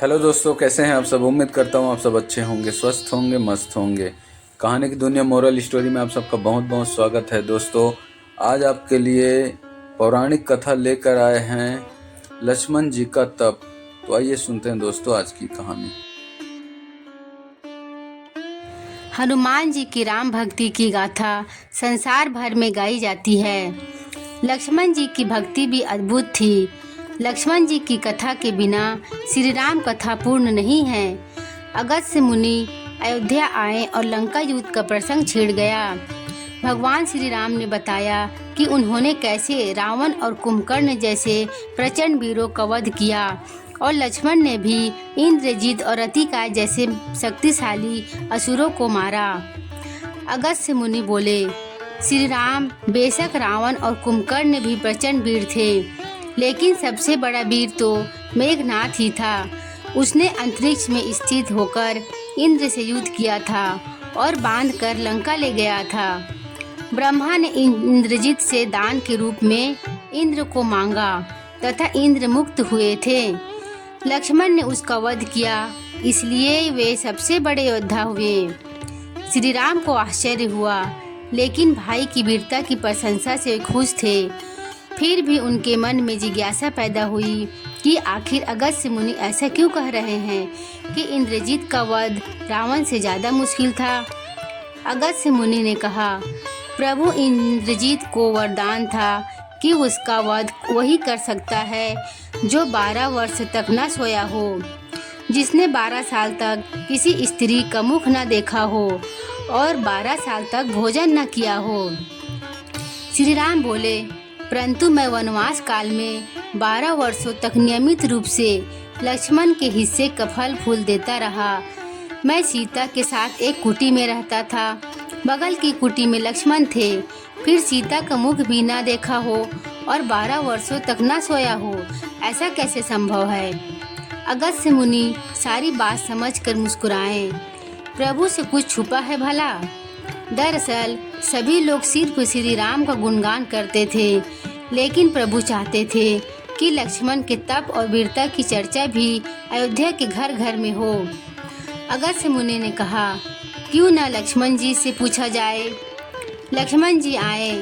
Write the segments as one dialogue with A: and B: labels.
A: Hello दोस्तों, कैसे हैं आप सब। उम्मीद करता हूँ आप सब अच्छे होंगे, स्वस्थ होंगे, मस्त होंगे। कहानी की दुनिया मोरल स्टोरी में आप सबका बहुत बहुत स्वागत है। दोस्तों, आज आपके लिए पौराणिक कथा लेकर आए हैं लक्ष्मण जी का तप। तो आइए सुनते हैं दोस्तों आज की कहानी।
B: हनुमान जी की राम भक्ति की गाथा संसार भर में गाई जाती है। लक्ष्मण जी की भक्ति भी अद्भुत थी। लक्ष्मण जी की कथा के बिना श्री राम कथा पूर्ण नहीं है। अगस्त्य मुनि अयोध्या आए और लंका युद्ध का प्रसंग छिड़ गया। भगवान श्री राम ने बताया कि उन्होंने कैसे रावण और कुंभकर्ण जैसे प्रचंड वीरों का वध किया और लक्ष्मण ने भी इंद्रजीत और अतिकाय जैसे शक्तिशाली असुरों को मारा। अगस्त्य मुनि बोले, श्री राम बेशक रावण और कुंभकर्ण भी प्रचंड वीर थे, लेकिन सबसे बड़ा वीर तो मेघनाथ ही था। उसने अंतरिक्ष में स्थित होकर इंद्र से युद्ध किया था और बांध कर लंका ले गया था। ब्रह्मा ने इंद्रजीत से दान के रूप में इंद्र को मांगा तथा इंद्र मुक्त हुए थे। लक्ष्मण ने उसका वध किया, इसलिए वे सबसे बड़े योद्धा हुए। श्री राम को आश्चर्य हुआ, लेकिन भाई की वीरता की प्रशंसा से खुश थे। फिर भी उनके मन में जिज्ञासा पैदा हुई कि आखिर अगस्त्य मुनि ऐसा क्यों कह रहे हैं कि इंद्रजीत का वध रावण से ज्यादा मुश्किल था। अगस्त्य मुनि ने कहा, प्रभु इंद्रजीत को वरदान था कि उसका वध वही कर सकता है जो 12 वर्ष तक न सोया हो, जिसने 12 साल तक किसी स्त्री का मुख न देखा हो और 12 साल तक भोजन न किया हो। श्री राम बोले, परंतु मैं वनवास काल में 12 वर्षों तक नियमित रूप से लक्ष्मण के हिस्से का फल फूल देता रहा। मैं सीता के साथ एक कुटी में रहता था। बगल की कुटी में लक्ष्मण थे। फिर सीता का मुख भी ना देखा हो और 12 वर्षों तक ना सोया हो, ऐसा कैसे संभव है। अगस्त्य मुनि सारी बात समझकर मुस्कुराए। प्रभु से कुछ छुपा है भला। दरअसल सभी लोग सिर्फ श्री राम का गुणगान करते थे, लेकिन प्रभु चाहते थे कि लक्ष्मण के तप और वीरता की चर्चा भी अयोध्या के घर घर में हो। अगस्त्य मुनि ने कहा, क्यों न लक्ष्मण जी से पूछा जाए। लक्ष्मण जी आए।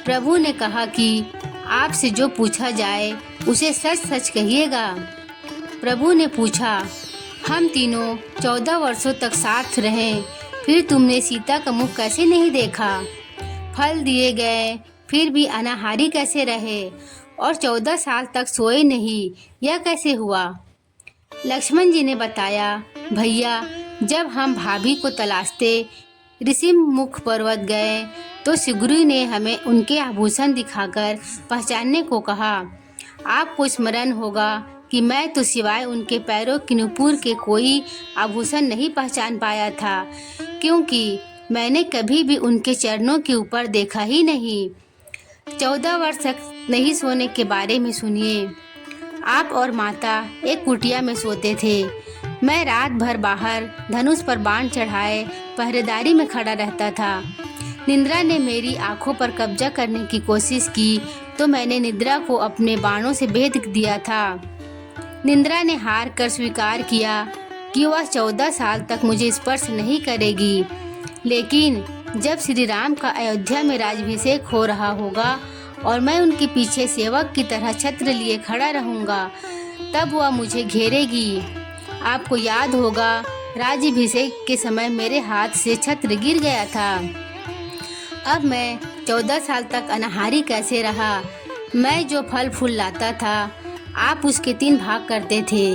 B: प्रभु ने कहा कि आपसे जो पूछा जाए उसे सच सच कहिएगा। प्रभु ने पूछा, हम तीनों 14 वर्षों तक साथ रहे, फिर तुमने सीता का मुख कैसे नहीं देखा। फल दिए गए फिर भी अनाहारी कैसे रहे और 14 साल तक सोए नहीं, यह कैसे हुआ। लक्ष्मण जी ने बताया, भैया, जब हम भाभी को तलाशते ऋषि मुख पर्वत गए तो सिगुरु ने हमें उनके आभूषण दिखाकर पहचानने को कहा। आपको स्मरण होगा कि मैं तो सिवाय उनके पैरों की नुपुर के कोई आभूषण नहीं पहचान पाया था, क्योंकि मैंने कभी भी उनके चरणों के ऊपर देखा ही नहीं। 14 वर्ष तक नहीं सोने के बारे में सुनिए। आप और माता एक कुटिया में सोते थे। मैं रात भर बाहर धनुष पर बाण चढ़ाए पहरेदारी में खड़ा रहता था। निद्रा ने मेरी आंखों पर कब्जा करने की कोशिश की तो मैंने निद्रा को अपने बाणों से भेद दिया था। निद्रा ने हार कर स्वीकार किया कि वह 14 साल तक मुझे स्पर्श नहीं करेगी, लेकिन जब श्री राम का अयोध्या में राज्याभिषेक हो रहा होगा और मैं उनके पीछे सेवक की तरह छत्र लिए खड़ा रहूंगा, तब वह मुझे घेरेगी। आपको याद होगा, राज्याभिषेक के समय मेरे हाथ से छत्र गिर गया था। अब मैं 14 साल तक अनाहारी कैसे रहा। मैं जो फल फूल लाता था, आप उसके 3 भाग करते थे।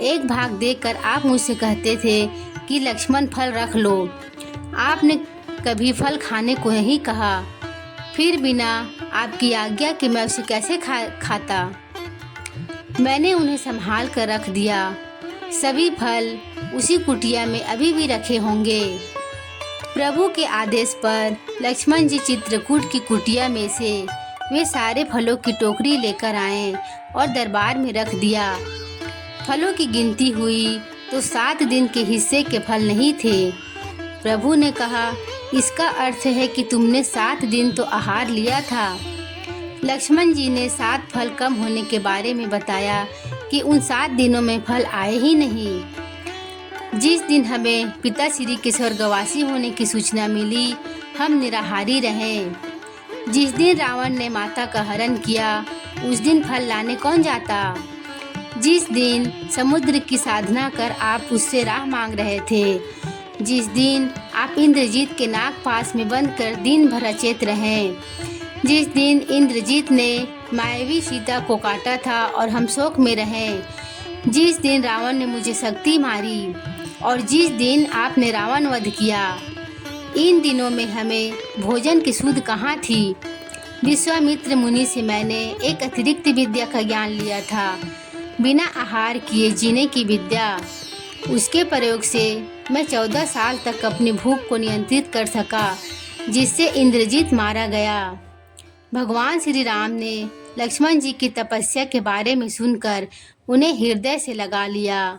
B: एक भाग देकर आप मुझसे कहते थे कि लक्ष्मण फल रख लो। आपने कभी फल खाने को नहीं कहा। फिर बिना आपकी आज्ञा के मैं उसे कैसे खाता। मैंने उन्हें संभाल कर रख दिया। सभी फल उसी कुटिया में अभी भी रखे होंगे। प्रभु के आदेश पर लक्ष्मण जी चित्रकूट की कुटिया में से वे सारे फलों की टोकरी लेकर आए और दरबार में रख दिया। फलों की गिनती हुई तो 7 दिन के हिस्से के फल नहीं थे। प्रभु ने कहा, इसका अर्थ है कि तुमने 7 दिन तो आहार लिया था। लक्ष्मण जी ने 7 फल कम होने के बारे में बताया कि उन 7 दिनों में फल आए ही नहीं। जिस दिन हमें पिता श्री के स्वर्गवासी होने की सूचना मिली, हम निराहारी रहे। जिस दिन रावण ने माता का हरण किया, उस दिन फल लाने कौन जाता। जिस दिन समुद्र की साधना कर आप उससे राह मांग रहे थे, जिस दिन आप इंद्रजीत के नाग पास में बंद कर दिन भर अचेत रहे, जिस दिन इंद्रजीत ने मायावी सीता को काटा था और हम शोक में रहे, जिस दिन रावण ने मुझे शक्ति मारी और जिस दिन आपने रावण वध किया, इन दिनों में हमें भोजन की सुध कहाँ थी। विश्वामित्र मुनि से मैंने एक अतिरिक्त विद्या का ज्ञान लिया था, बिना आहार किए जीने की विद्या। उसके प्रयोग से मैं 14 साल तक अपनी भूख को नियंत्रित कर सका, जिससे इंद्रजीत मारा गया। भगवान श्री राम ने लक्ष्मण जी की तपस्या के बारे में सुनकर उन्हें हृदय से लगा लिया।